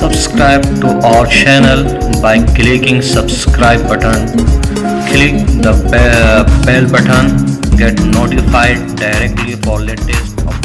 Subscribe to our channel by clicking subscribe button. Click the bell button. Get notified directly for latest updates.